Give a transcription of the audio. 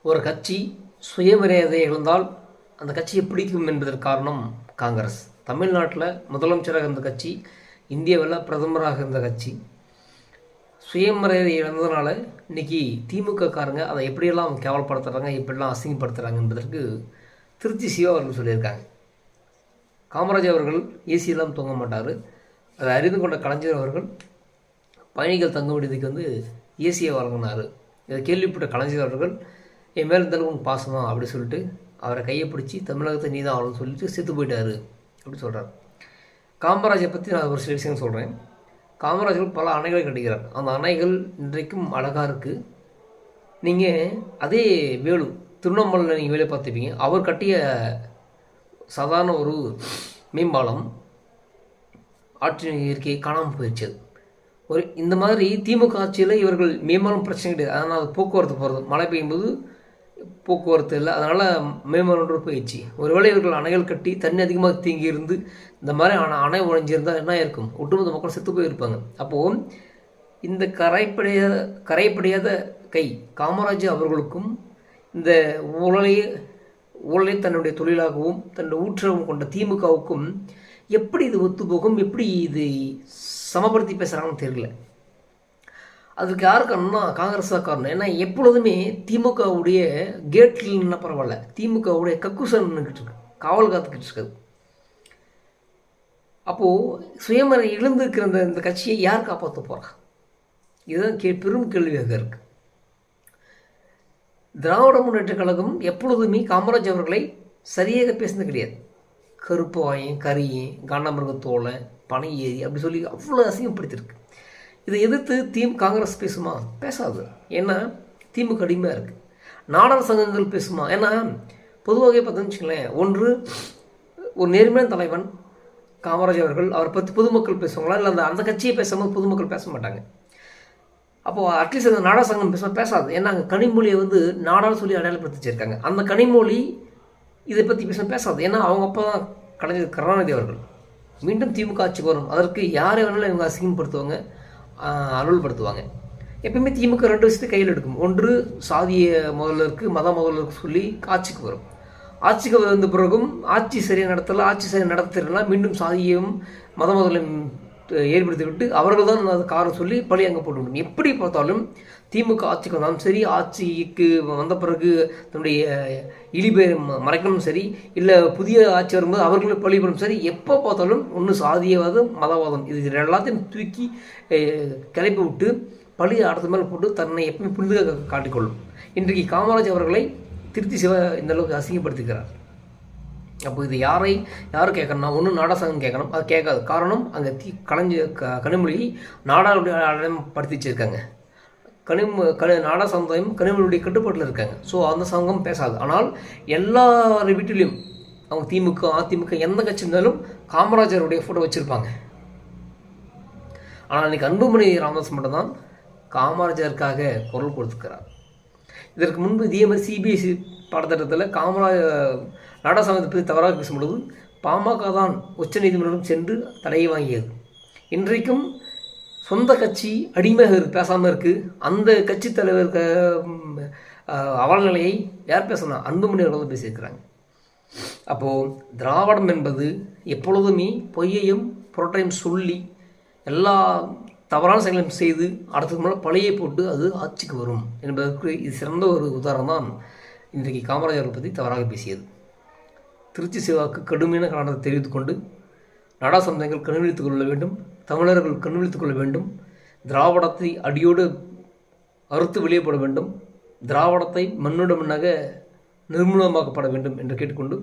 ஒரு கட்சி சுயமரியாதை இழந்தால் அந்த கட்சியை பிடிக்கும் என்பதற்கு காரணம் காங்கிரஸ். தமிழ்நாட்டில் முதலமைச்சராக இருந்த கட்சி, இந்தியாவில் பிரதமராக இருந்த கட்சி. சுயமரியாதை இழந்ததுனால இன்றைக்கி திமுக காரங்க அதை எப்படியெல்லாம் கேவலப்படுத்துகிறாங்க, எப்படிலாம் அசிங்கப்படுத்துகிறாங்க என்பதற்கு திருச்சி சிவா அவர்கள் சொல்லியிருக்காங்க. காமராஜர் அவர்கள் ஏசியெல்லாம் தூங்க மாட்டார். அதை அறிந்து கொண்ட கலைஞர் அவர்கள் பயணிகள் தங்க விடுதிக்கு ஏசியை வழங்கினார். இதை கேள்விப்பட்ட கலைஞர் அவர்கள் என் மேலே இருந்தாலும் உனக்கு பாசமா அப்படி சொல்லிட்டு அவரை கையை பிடிச்சி தமிழகத்தை நீ தான் ஆகணும்னு சொல்லிட்டு செத்து போயிட்டார் அப்படி சொல்கிறார். காமராஜரை பற்றி நான் ஒரு சில விஷயம் சொல்கிறேன். காமராஜர் பல அணைகளை கட்டுகிறார். அந்த அணைகள் இன்றைக்கும் அழகாக இருக்குது. நீங்கள் அதே வேலு திருவண்ணாமலையில் நீங்கள் வேலை பார்த்துப்பீங்க. அவர் கட்டிய சாதாரண ஒரு மேம்பாலம் ஆற்று இயற்கையை காணாமல் போயிடுச்சு. ஒரு இந்த மாதிரி திமுக ஆட்சியில் இவர்கள் மேம்பாலம் பிரச்சனை கிடையாது. அதனால் அது போக்குவரத்து போகிறது, மழை பெய்யும்போது போக்குவரத்து இல்லை, அதனால் மேம்பாலம் போயிடுச்சு. ஒருவேளை இவர்கள் அணைகள் கட்டி தண்ணி அதிகமாக தேங்கி இருந்து இந்த மாதிரி அணை உழைஞ்சிருந்தால் என்ன இருக்கும்? ஒட்டுமொத்த மக்கள் செத்து போயிருப்பாங்க. அப்போது இந்த கரைப்படையாத கை காமராஜர் அவர்களுக்கும் இந்த ஊழலை தன்னுடைய தொழிலாகவும் தன்னுடைய ஊற்றவும் கொண்ட திமுகவுக்கும் எப்படி இது ஒத்துப்போகும், எப்படி இது சமப்படுத்தி பேசுகிறாங்கன்னு தெரியல. அதுக்கு யார் காரணம்னா காங்கிரஸ் தான் காரணம். ஏன்னா எப்பொழுதுமே திமுகவுடைய கேட்டில் நின்ன பரவாயில்ல, திமுகவுடைய கக்குசன் நின்றுக்கிட்டு இருக்கு, காவல் காத்துக்கிட்டு இருக்காது. அப்போது சுயமரை இழந்திருக்கிற இந்த கட்சியை யார் காப்பாற்ற போகிறா? இதுதான் பெரும் கேள்வியாக இருக்குது. திராவிட முன்னேற்ற கழகம் எப்பொழுதுமே காமராஜ் அவர்களை சரியாக பேசுனது கிடையாது. கருப்பு வாயன், கரியன், காண்டாமிருகத்தோலை, பனை ஏறி அப்படி சொல்லி அவ்வளோ அசிங்கப்படுத்தியிருக்கு. இதை எதிர்த்து காங்கிரஸ் பேசுமா? பேசாது. ஏன்னா திமுக அடிமையாக இருக்குது. நாடார் சங்கங்கள் பேசுமா? ஏன்னா பொதுவாகவே பார்த்தோன்னு வச்சுங்களேன், ஒரு நேர்மையான தலைவன் காமராஜ் அவர்கள், அவரை பற்றி பொதுமக்கள் பேசுவாங்களா, இல்லை அந்த கட்சியை பேசும்போது பொதுமக்கள் பேச மாட்டாங்க. அப்போது அட்லீஸ்ட் அந்த நாடார் சங்கம் பேசாது. ஏன்னா அங்கே கனிமொழியை நாடார் சொல்லி அடையாளப்படுத்தி வச்சிருக்காங்க. அந்த கனிமொழி இதை பற்றி பேசாது. ஏன்னா அவங்க அப்பா தான் கலைஞர் கருணாநிதி அவர்கள். மீண்டும் திமுக ஆட்சிக்கு வரும், அதற்கு யாரை வேணாலும் இவங்க அசிங்கப்படுத்துவாங்க, அலுவல்படுத்துவாங்க. எப்பயுமே திமுக 2 விஷயத்தை கையில் எடுக்கும். ஒன்று சாதிய முதல்வருக்கு, மத முதல்வருக்கு சொல்லி ஆட்சிக்கு வரும். ஆட்சிக்கு வந்த பிறகும் ஆட்சி சரியாக நடத்தலாம், மீண்டும் சாதியையும் மத முதலையும் ஏற்படுத்தி விட்டு அவர்கள் தான் அது காரணம் சொல்லி பழி அங்கே போட்டு. எப்படி பார்த்தாலும் திமுக ஆட்சிக்கு வந்தாலும் சரி, ஆட்சிக்கு வந்த பிறகு தன்னுடைய இழிபெயர் மறைக்கணும் சரி, இல்லை புதிய ஆட்சி வரும்போது அவர்களும் பழிபடும் சரி, எப்போ பார்த்தாலும் ஒன்று சாதியவாதம், மதவாதம், இது எல்லாத்தையும் தூக்கி கிளப்பி விட்டு பழி அடுத்த மேலே போட்டு தன்னை எப்பவுமே புனித காட்டிக்கொள்ளும். இன்றைக்கு காமராஜ் அவர்களை திருச்சி சிவா இந்த அளவுக்கு அசிங்கப்படுத்திக்கிறார். அப்போ இது யாரும் கேட்கணும்னா ஒன்று நாடா சங்கம் கேட்கணும், அது கேட்காது. காரணம் அங்கே கனிமொழி நாடாளுடைய அடையாளப்படுத்தி வச்சிருக்காங்க. நாடா சமுதாயம் கனிமொழியுடைய கட்டுப்பாட்டில் இருக்காங்க. ஸோ அந்த சங்கம் பேசாது. ஆனால் எல்லார் வீட்டிலையும் அவங்க திமுக, அதிமுக எந்த கட்சி இருந்தாலும் காமராஜருடைய ஃபோட்டோ வச்சுருப்பாங்க. ஆனால் அன்றைக்கி அன்புமணி ராமதாஸ் மட்டும்தான் காமராஜருக்காக குரல் கொடுத்துக்கிறார். இதற்கு முன்பு இதே மாதிரி சிபிஎஸ்சி பாடத்திட்டத்தில் நாடா சங்கத்தை பற்றி தவறாக பேசும்பொழுது பாமக தான் உச்சநீதிமன்றம் சென்று தடையை வாங்கியது. இன்றைக்கும் சொந்த கட்சி அடிமையாக பேசாமல் இருக்குது. அந்த கட்சி தலைவருக்கு அவல்நிலையை யார் பேசணும்? அன்புமணி அவர்கள் பேசியிருக்கிறாங்க. அப்போது திராவிடம் என்பது எப்பொழுதுமே பொய்யையும் புரட்டையும் சொல்லி எல்லா தவறான செயலையும் செய்து அடுத்தது மேலே பழையை போட்டு அது ஆட்சிக்கு வரும் என்பதற்கு இது சிறந்த ஒரு உதாரணம் தான் இன்றைக்கு காமராஜரை பற்றி தவறாக பேசியது. திருச்சி சிவாவுக்கு கடுமையான காரணத்தை தெரிவித்துக் கொண்டு நாடா சமுதாயங்கள் கண்விழித்துக் கொள்ள வேண்டும், தமிழர்கள் கண்விழித்துக் கொள்ள வேண்டும், திராவிடத்தை அடியோடு அறுத்து வெளியே போட வேண்டும், திராவிடத்தை மண்ணோடு மண்ணாக நிர்மூலமாக்கப்பட வேண்டும் என்று கேட்டுக்கொண்டு